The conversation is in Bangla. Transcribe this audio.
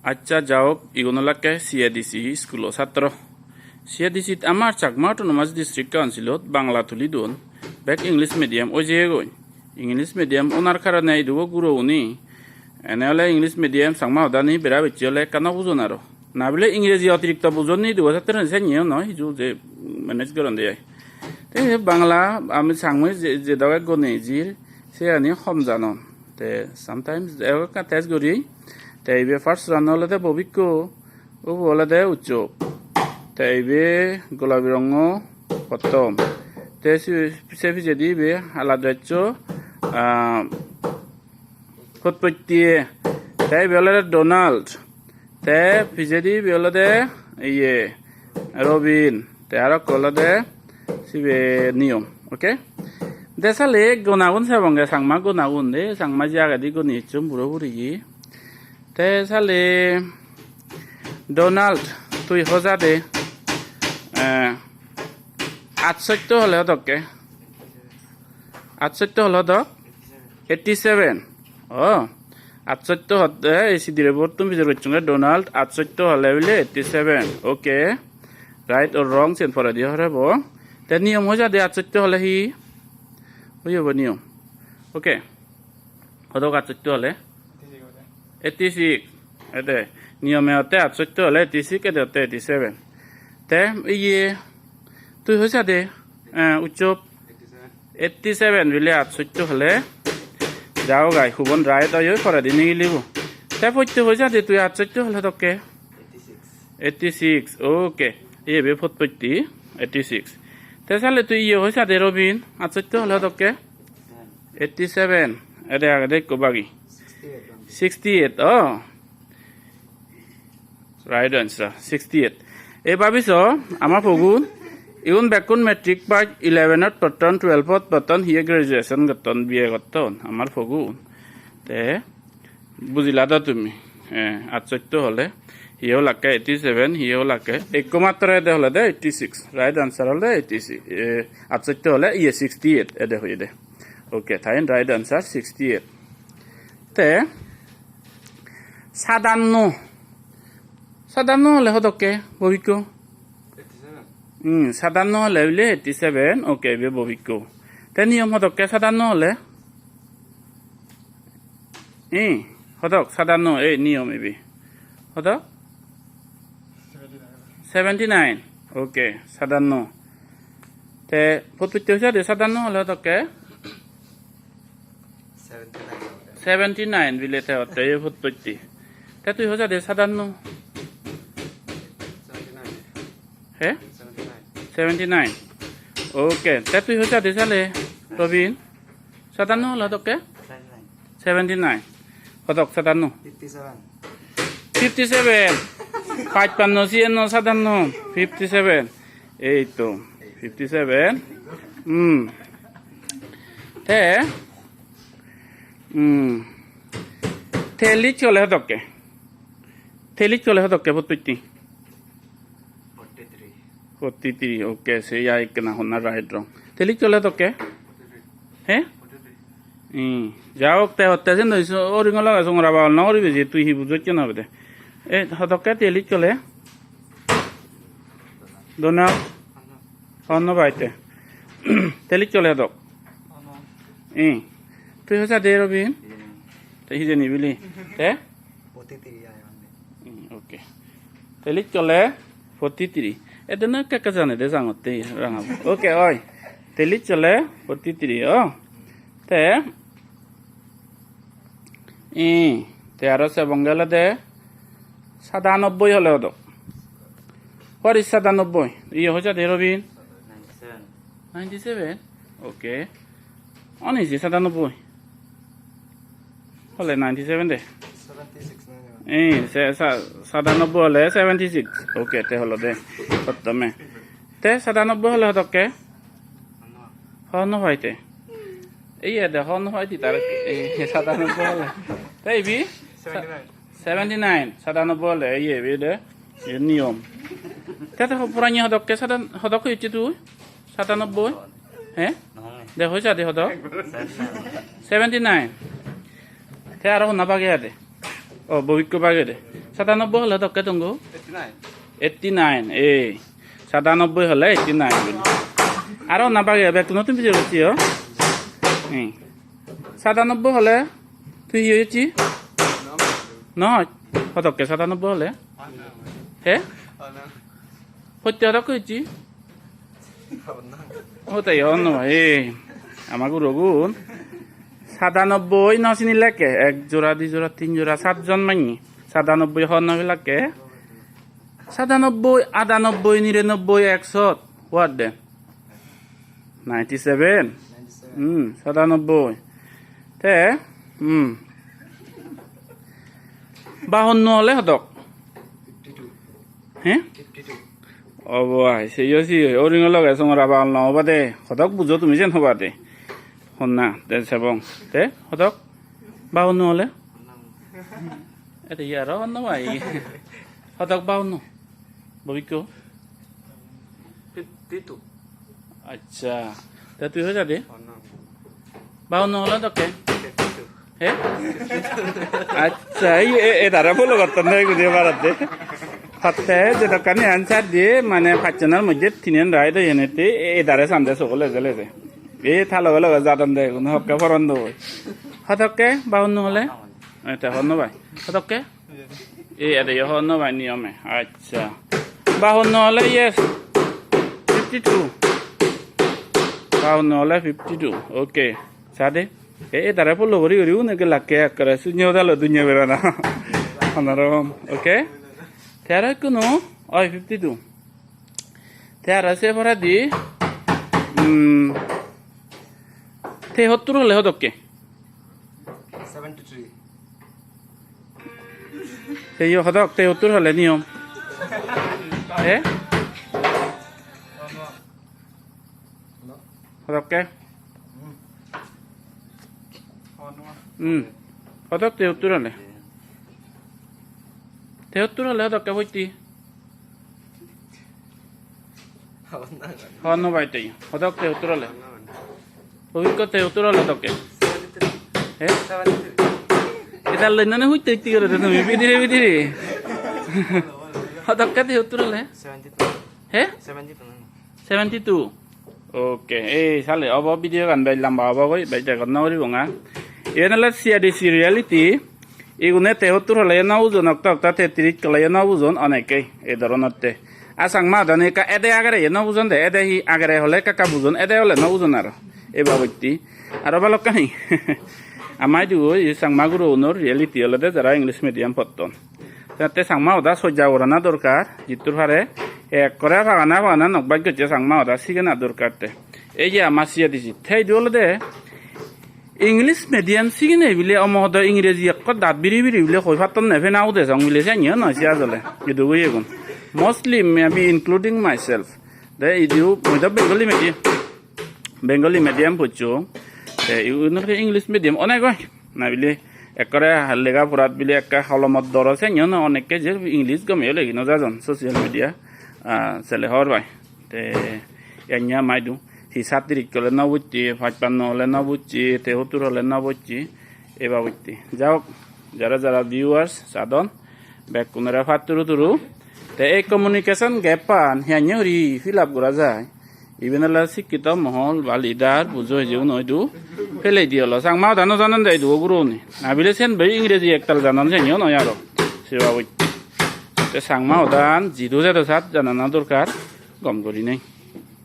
আচ্ছা যাওক ইগুনলাকে CADC স্কুল ছাত্র CADC আমার চাকমা অটোনমাস ডিস্ট্রিক্ট কাউন্সিলত বাংলা তুলি দোন বেক ইংলিশ মিডিয়াম ওই যে গই ইংলিশ মিডিয়াম ওনার কারণে ইদুগো গুরু উনি এনে হলে ইংলিশ মিডিয়াম চাকমা হদানি বেড়া বেচি হলে কানা বুঝুন আরো না বলে ইংরেজি অতিরিক্ত বুঝুন নি দুগো ছাত্র নিয়ে নয় হিজু যে ম্যানেজ করেন দেয় বাংলা আমি চাকমই যে দগে গনে জির সে আনি হম জানন তে সামটাইমস টেস্ট করি তাইবে ফার্স্ট রান হলে ববিক্য ও বলে উচ্চপ তাইবে গোলাপি রঙ প্রথম তে পিছে পিছে দিবে আলাদা প্রত্যেক তাই বেলে ডোনাল্ড তে পিছে দিবে হলে ইয়ে রবিন তে আর কলে সিবে নিয়ম ওকে দেশালে গুনাগুন সাবঙ্গে সাংমা গুনাগুন দে সাংমা জাগাদি গুনি চুম বুড়ো বুড়ি তে সালে ডোনাল্ড তুই হজা দে 68 হলে হতকে 68 হলে হতক 87 ও 68 হতে এসি দিরে বর্ত তুমি বিচার করছো ডোনাল্ড 68 হলে বলে 87 okay right or wrong change করে দিয়ে হরে বো তে নিয়ম হজা দে 68 হলে হি হইব নিয়ম ওকে হতক 68 হলে 86 এতে নিয়মে হতে 68 হলে 86 এতে হতে 87 তে ইয়ে তুই হইছা দে উচ্চপ 87 বিলে 68 হলে যাও গাই খুবন রায় তাই করে দিনে গেলিব তে পড়তে হইছা দে তুই 68 হলে তোকে 86 ওকে এ বে ফতপত্তি 86 তে সালে তুই ইয়ে হইছা দে রবিন 68 হলে তোকে 87 এতে আগে দেখ বাকি 68 ও রাইট আনসার 68 এই ভাবিছ আমার ফগুন ইউন বেকুন মেট্রিক পাস 11 পতন 12 পতন হিয়ে গ্রাজুয়েশন গতন বিয়ে গতন আমার ফগুন তে বুঝিলা তো তুমি 68 হলে হিয়েও লাগে 87 হিয়েও লাগে একমাত্র এদে হলে দে 86 রাইট আনসার হলে 86 68 হলে ইয়ে 68 এদে হয়ে দে ওকে থাইন রাইট আনসার 68 তে সাধারণ হলে হতকে ববিক্য 57 হলে বলে 87 ওকে বে ববিক্য তে নিয়ম হতকে সাধারণ হলে হতক সাধারণ এই নিয়ম এবি হতক 79 ওকে সাধারণ তে প্রত্যেক হচ্ছে সাধারণ হলে হতকে 79 বিলে তে হতে প্রত্যেকটি তে তুই হচ্ছে দে সাধারণ হে 79 ওকে তে তুই হচ্ছে দে সালে রবিন সাধারণ হলে হতকে 79 হতক সাধারণ 57 55 56 সাধারণ 57 এই তো 57 তে থেলি চলে হতকে প্রত্যেকটি 43 ওকে সে ekkena হনা রাইট রং থেলি চলে হতকে হে যাও তে হতে যেন ওরিং লাগা সংরা বাল না ওরি বেজি তুই হি বুঝছ না বদে এ হতকে থেলি চলে দোনা অন্য বাইতে থেলি চলে হতক তুই হসা দে রবিন তে হি জানি বিলি তে 43 ওকে থেলি চলে 43 এদনা কাকা জানে দে জাঙতে রাঙা ওকে ওই থেলি চলে 43 ও তে তে আর সে বঙ্গালে দে 97 হলে হতো পরি 97 ইয়ে হচ্ছে দে রবিন 97 ওকে অনিসি 97 হলে 97 দে 97 হলে 76 ওকে তে হলো দে প্রথমে তে 97 হলে হতকে হন হইতে এই দে হন হইতি তার 97 হলে তাই বি 79 97 হলে এই বি দে নিয়ম তে তো পুরানি হতকে হতক হইছে তুই 97 হে দে হইছা দে হতক 79 তে আর না বাগে দে ও ববিক্য বাগে দে 97 হলে হতকে তঙ্গু 89 89 এই 97 হলে 89 বলি আর না বাগে ব্যাক নতুন বিজয় করছি 97 হলে তুই হয়েছি নয় হতকে 97 হলে হে সত্য হতক হয়েছি ও তাই অন্য এই আমাকে রগুন 97 ন চিনিলাকে 1 জোড়া 2 জোড়া 3 জোড়া 7 জন মাইনি 97 হন নবিলাকে 97 98 99 100 what then 97 97 তে 52 হলে হতক 52 হে 52 ও ভাই সেই ওরিং লগে সঙ্গরা বাল ন বাদে হতক বুঝো তুমি যেন হবা দে হন না তে সেবং তে হতক 52 হলে এটা ইয়ার হন না ভাই হতক 52 ববিকো 52 আচ্ছা তে তুই হয়ে যাবে অনাম 52 হলে তোকে 52 হে আচ্ছা এই দাঁড়া বলো করতাম না এগুলো বাড়াতে হাতে যে দোকানে আনসার দিয়ে মানে ফাঁচনার মধ্যে তিনেন রায় তো এনেতে এই দাঁড়ে সামনে সকলে গেলে যে এই থালো গেলে যাতাম দেয় কোনো হকে ফরন্দ হয় হতকে 52 হলে এটা হন ভাই হতকে এই এটা হন ভাই নিয়মে আচ্ছা 52 হলে ইয়েস 52 52 হলে 52 ওকে সাদে এই তারা পড়লো ভরি ভরি উনকে লাগে করে সুনিও দালো দুনিয়া বেরানা অনারম ওকে তেরা কোনো ওই 52 তেরা সে ভরা দি 73 হলে হতকে 73 সেই হতক 73 হলে নিয়ম এ হতকে হতক 73 হলে 73 হলে হতকে হইতি হন বাইতেই হতক 73 হলে অভিজ্ঞ 73 হলে হতকে হে 73 এটা লইনানে হইতে ইতি করে তুমি বিধিরে বিধিরে হতকে 73 হলে 72 হে 72 72 oke sale abo video kan bai lamba abo goi bai ta kan nauri bonga enala CADC reality igune 73 hole na uzon okta 33 kala na uzon aneke e doronatte asang ma dane ka ede agare na uzon de ede hi agare hole ka buzon ede hole na uzon aro e babotti aro balokani amai du i sang maguro onor reality hole de jara english medium potton tate sangma oda soja orana dorkar jitur hare এক করে ভাগানা নকবাক গেছে সাংমা ওটা শিখে না দরকারতে এই যে আমার সিয়া দিছি তাই দিলে ইংলিশ মিডিয়াম শিখে নেই বলে অমহদ ইংরেজি এক দাঁত বিড়ি বিড়ি বলে কই ফাতন নেফে নাও দে সং মিলে জানিও নয় সিয়া জলে ইদু গই এগুন mostly maybe including myself দে ইদু মইদা বেঙ্গলি মিডিয়াম পড়ছো ইউনকে ইংলিশ মিডিয়াম অনেক হয় না বলে একরে লেখা পড়াত বলে একটা হলমত দর আছে না অনেককে যে ইংলিশ গমেও লেগি না যাজন social media sele horbai te enya maidu si satrik kole na bucci fajpanno hole na bucci 73 hole na bucci eba bucci jaok jara viewers sadon back kunara faturu turu te e communication gap pan hanya ri fill up gora jai ibenala sikita mohol validar bujo jeun oidu fele diolo sang ma dano janan dai du guru ni nabile sen bai ingreji ektal janan senyo no yaro sewa bucci te sangma odan jidu jado sat janana dorkar gom gori nei